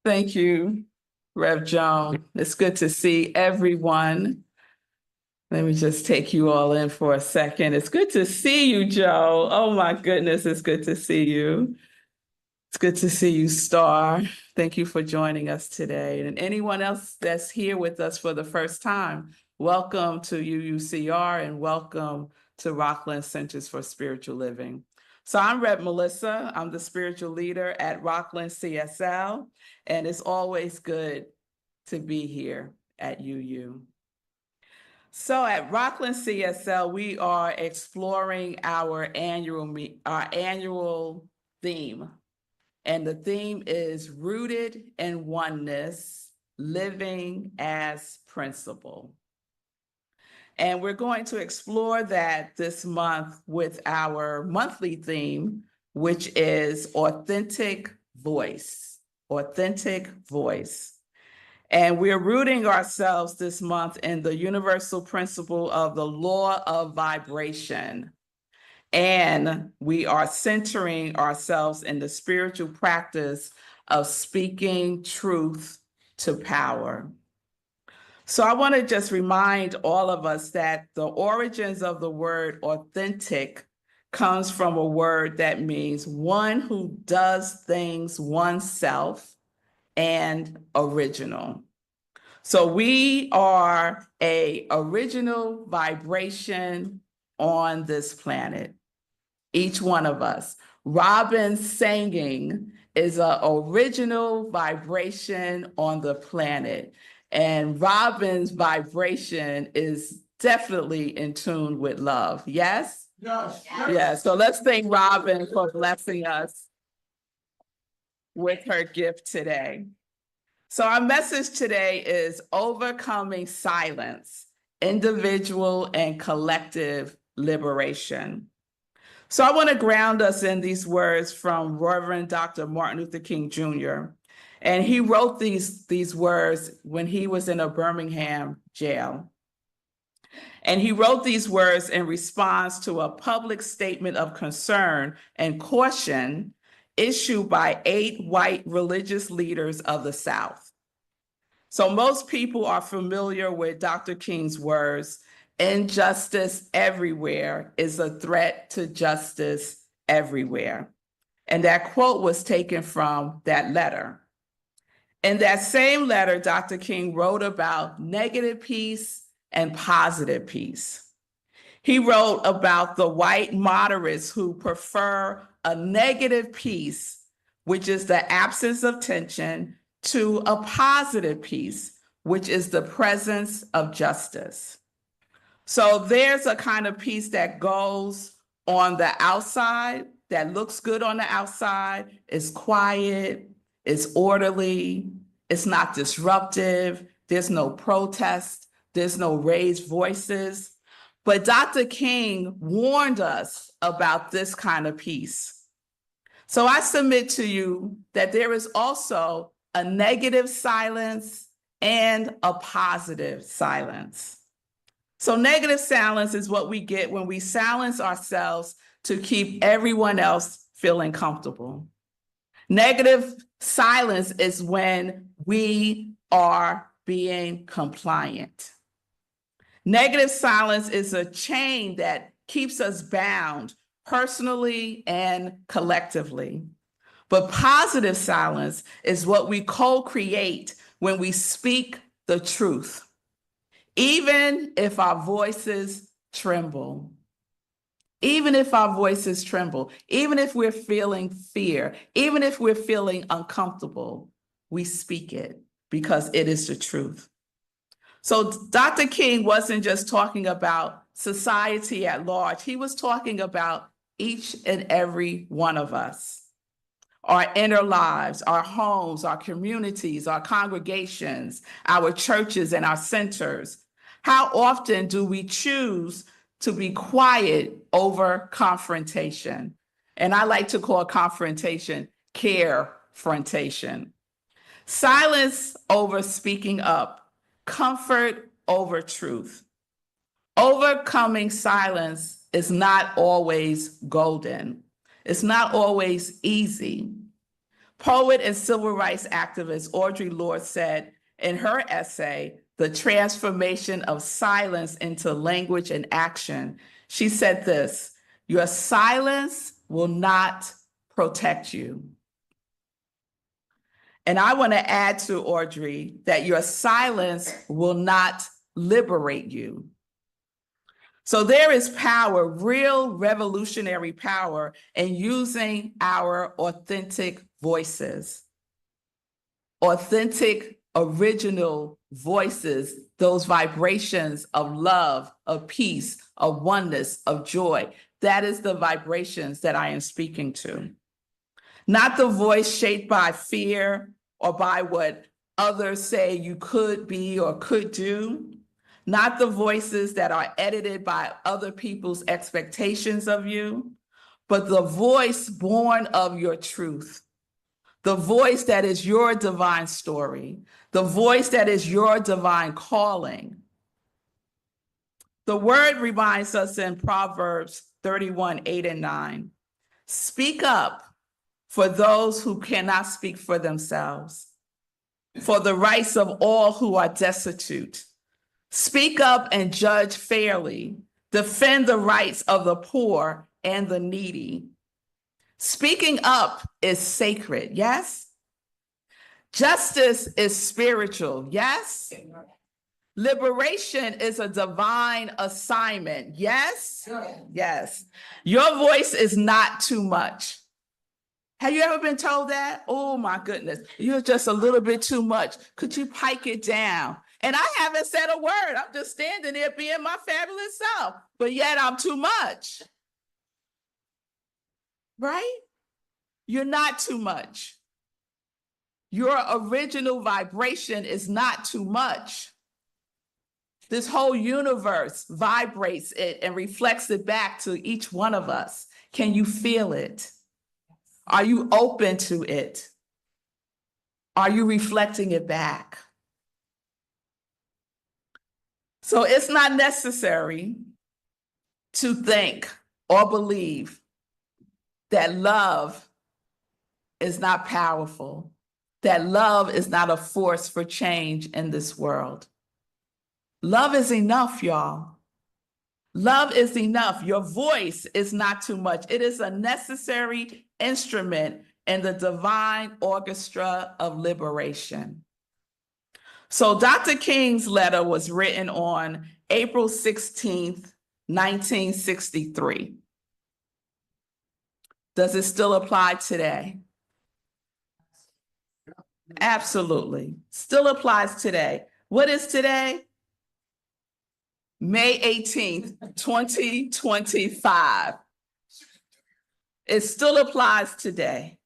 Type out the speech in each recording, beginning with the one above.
Thank you, Rev Joan. It's good to see everyone. Let me just take you all in for a second. It's good to see you, Joe. Oh my goodness, it's good to see you. It's good to see you, Star. Thank you for joining us today. And anyone else that's here with us for the first time, welcome to UUCR and welcome to Rockland Centers for Spiritual Living. So I'm revmelissa. I'm the spiritual leader at Rockland CSL, and it's always good to be here at UU. So at Rockland CSL, we are exploring our annual theme. And the theme is Rooted in Oneness, Living as Principle. And we're going to explore that this month with our monthly theme, which is Authentic Voice. Authentic Voice. And we're rooting ourselves this month in the universal principle of the law of vibration. And we are centering ourselves in the spiritual practice of speaking truth to power. So I want to just remind all of us that the origins of the word authentic comes from a word that means one who does things oneself and original. So we are an original vibration on this planet, each one of us. Robin singing is an original vibration on the planet. And Robin's vibration is definitely in tune with love. Yes? Yes. Yes. So let's thank Robin for blessing us with her gift today. So our message today is overcoming silence, individual and collective liberation. So I want to ground us in these words from Reverend Dr. Martin Luther King Jr. And he wrote these words when he was in a Birmingham jail. And he wrote these words in response to a public statement of concern and caution issued by 8 white religious leaders of the South. So most people are familiar with Dr. King's words, injustice everywhere is a threat to justice everywhere. And that quote was taken from that letter. In that same letter, Dr. King wrote about negative peace and positive peace. He wrote about the white moderates who prefer a negative peace, which is the absence of tension, to a positive peace, which is the presence of justice. So there's a kind of peace that goes on the outside, that looks good on the outside, is quiet, it's orderly, it's not disruptive, there's no protest, there's no raised voices. But Dr. King warned us about this kind of peace. So I submit to you that there is also a negative silence and a positive silence. So negative silence is what we get when we silence ourselves to keep everyone else feeling comfortable. Negative silence is when we are being compliant. Negative silence is a chain that keeps us bound personally and collectively. But positive silence is what we co-create when we speak the truth, even if our voices tremble. Even if our voices tremble, even if we're feeling fear, even if we're feeling uncomfortable, we speak it because it is the truth. So Dr. King wasn't just talking about society at large. He was talking about each and every one of us, our inner lives, our homes, our communities, our congregations, our churches and our centers. How often do we choose to be quiet over confrontation? And I like to call confrontation care-frontation. Silence over speaking up, comfort over truth. Overcoming silence is not always golden. It's not always easy, Poet and civil rights activist Audre Lorde said in her essay, The Transformation of Silence into Language and Action, she said this, "Your silence will not protect you." And I want to add to Audre that your silence will not liberate you. So there is power, real revolutionary power, in using our authentic voices, authentic, original voices, those vibrations of love, of peace, of oneness, of joy. That is the vibrations that I am speaking to. Not the voice shaped by fear or by what others say you could be or could do. Not the voices that are edited by other people's expectations of you, but the voice born of your truth. The voice that is your divine story. The voice that is your divine calling. The word reminds us in Proverbs 31, 8 and 9. Speak up for those who cannot speak for themselves, for the rights of all who are destitute. Speak up and judge fairly. Defend the rights of the poor and the needy. Speaking up is sacred, yes? Justice is spiritual, yes? Liberation is a divine assignment, yes? Yes. Your voice is not too much. Have you ever been told that? Oh my goodness, you're just a little bit too much. Could you pipe it down? And I haven't said a word. I'm just standing there being my fabulous self, but yet I'm too much. Right? You're not too much. Your original vibration is not too much. This whole universe vibrates it and reflects it back to each one of us. Can you feel it? Are you open to it? Are you reflecting it back? So it's not necessary to think or believe that love is not powerful, that love is not a force for change in this world. Love is enough, y'all. Love is enough. Your voice is not too much. It is a necessary instrument in the divine orchestra of liberation. So Dr. King's letter was written on April 16th, 1963. Does it still apply today? Absolutely. Still applies today. What is today? May 18th, 2025. It still applies today.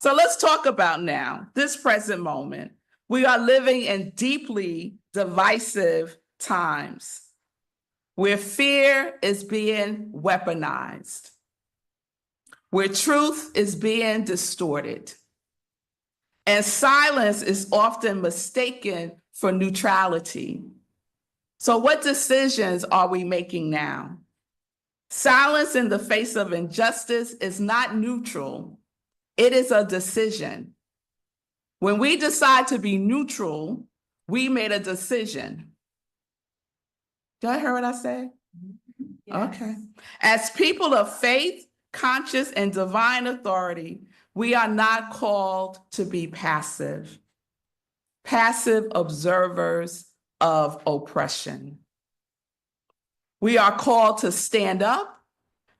So let's talk about now, this present moment. We are living in deeply divisive times where fear is being weaponized, where truth is being distorted, and silence is often mistaken for neutrality. So what decisions are we making now? Silence in the face of injustice is not neutral. It is a decision. When we decide to be neutral, we made a decision. Did I hear what I said? Yes. Okay. As people of faith, conscious, and divine authority, we are not called to be passive observers of oppression. We are called to stand up,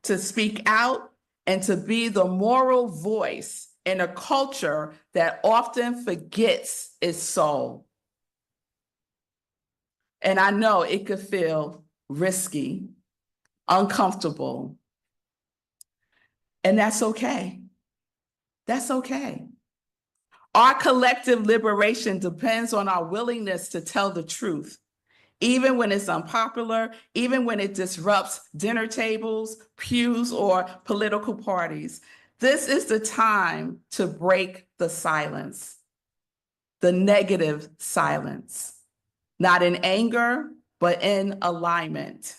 to speak out, and to be the moral voice in a culture that often forgets its soul. And I know it could feel risky, uncomfortable, and that's okay. That's okay. Our collective liberation depends on our willingness to tell the truth, even when it's unpopular, even when it disrupts dinner tables, pews, or political parties. This is the time to break the silence, the negative silence, not in anger, but in alignment,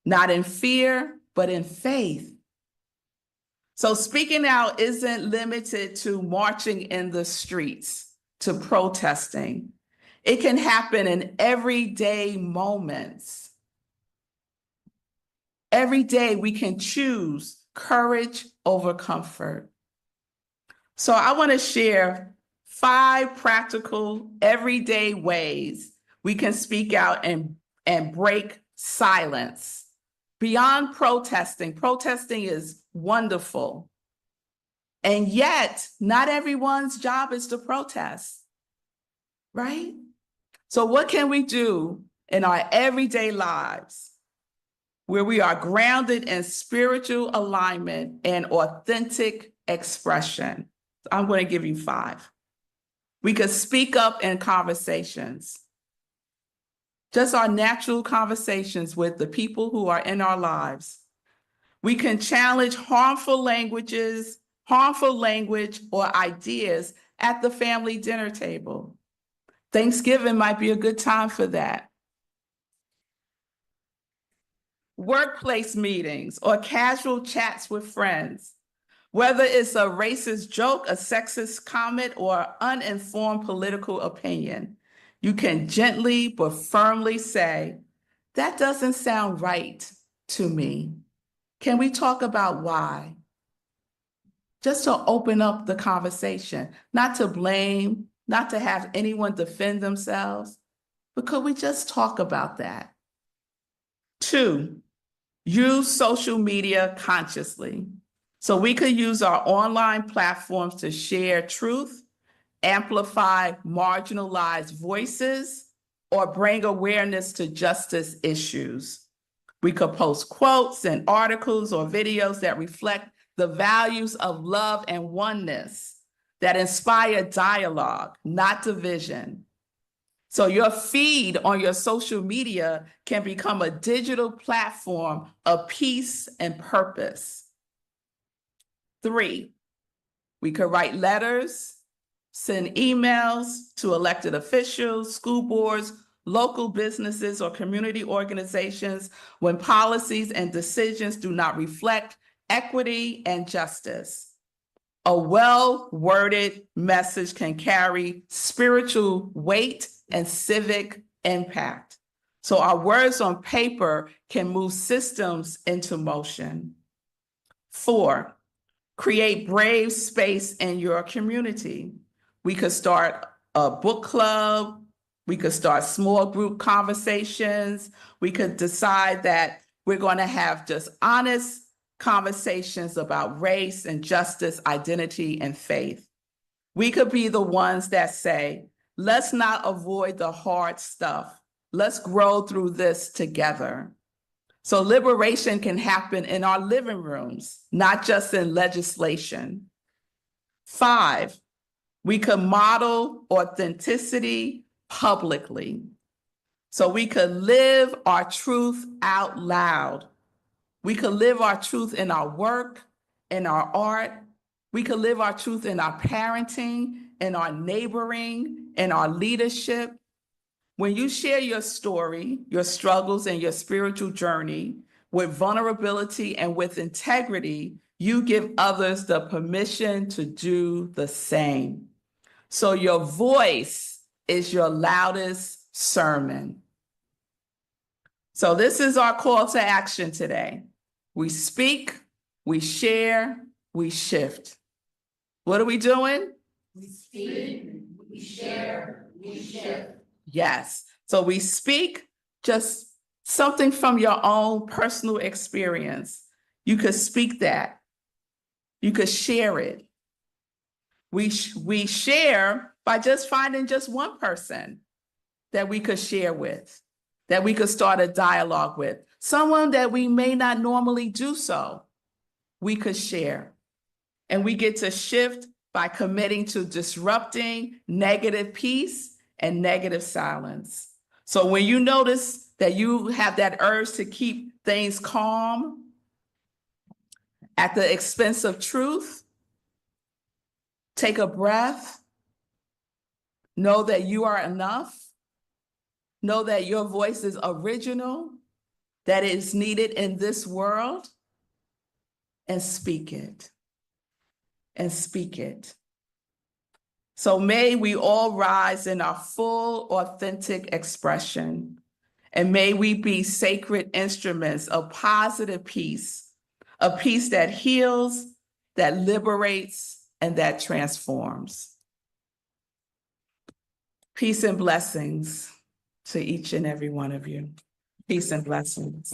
not in fear, but in faith. So speaking out isn't limited to marching in the streets, to protesting. It can happen in everyday moments. Every day we can choose courage over comfort. So I want to share 5 practical, everyday ways we can speak out and break silence. Beyond protesting, protesting is wonderful. And yet, not everyone's job is to protest, right? So what can we do in our everyday lives where we are grounded in spiritual alignment and authentic expression? I'm going to give you 5. We could speak up in conversations, just our natural conversations with the people who are in our lives. We can challenge harmful language or ideas at the family dinner table. Thanksgiving might be a good time for that. Workplace meetings or casual chats with friends. Whether it's a racist joke, a sexist comment, or uninformed political opinion, you can gently but firmly say, that doesn't sound right to me. Can we talk about why? Just to open up the conversation, not to blame, not to have anyone defend themselves, but could we just talk about that? 2, use social media consciously. So we could use our online platforms to share truth, amplify marginalized voices, or bring awareness to justice issues. We could post quotes and articles or videos that reflect the values of love and oneness, that inspire dialogue, not division. So your feed on your social media can become a digital platform of peace and purpose. 3, we could write letters, send emails to elected officials, school boards, local businesses, or community organizations when policies and decisions do not reflect equity and justice. A well-worded message can carry spiritual weight and civic impact. So our words on paper can move systems into motion. 4, create brave space in your community. We could start a book club. We could start small group conversations. We could decide that we're going to have just honest conversations about race and justice, identity, and faith. We could be the ones that say, let's not avoid the hard stuff. Let's grow through this together. So liberation can happen in our living rooms, not just in legislation. 5, we could model authenticity publicly. So we could live our truth out loud. We could live our truth in our work, in our art. We could live our truth in our parenting, in our neighboring, in our leadership. When you share your story, your struggles, and your spiritual journey with vulnerability and with integrity, you give others the permission to do the same. So your voice is your loudest sermon. So this is our call to action today. We speak, we share, we shift. What are we doing? We speak, we share, we shift. Yes. So we speak just something from your own personal experience. You could speak that. You could share it. We share by just finding just one person that we could share with, that we could start a dialogue with, someone that we may not normally do so. We could share. And we get to shift by committing to disrupting negative peace and negative silence. So when you notice that you have that urge to keep things calm at the expense of truth, take a breath, know that you are enough, know that your voice is original, that it is needed in this world, and speak it. and speak it. So may we all rise in our full, authentic expression, and may we be sacred instruments of positive peace, a peace that heals, that liberates, and that transforms. Peace and blessings to each and every one of you. Peace and blessings.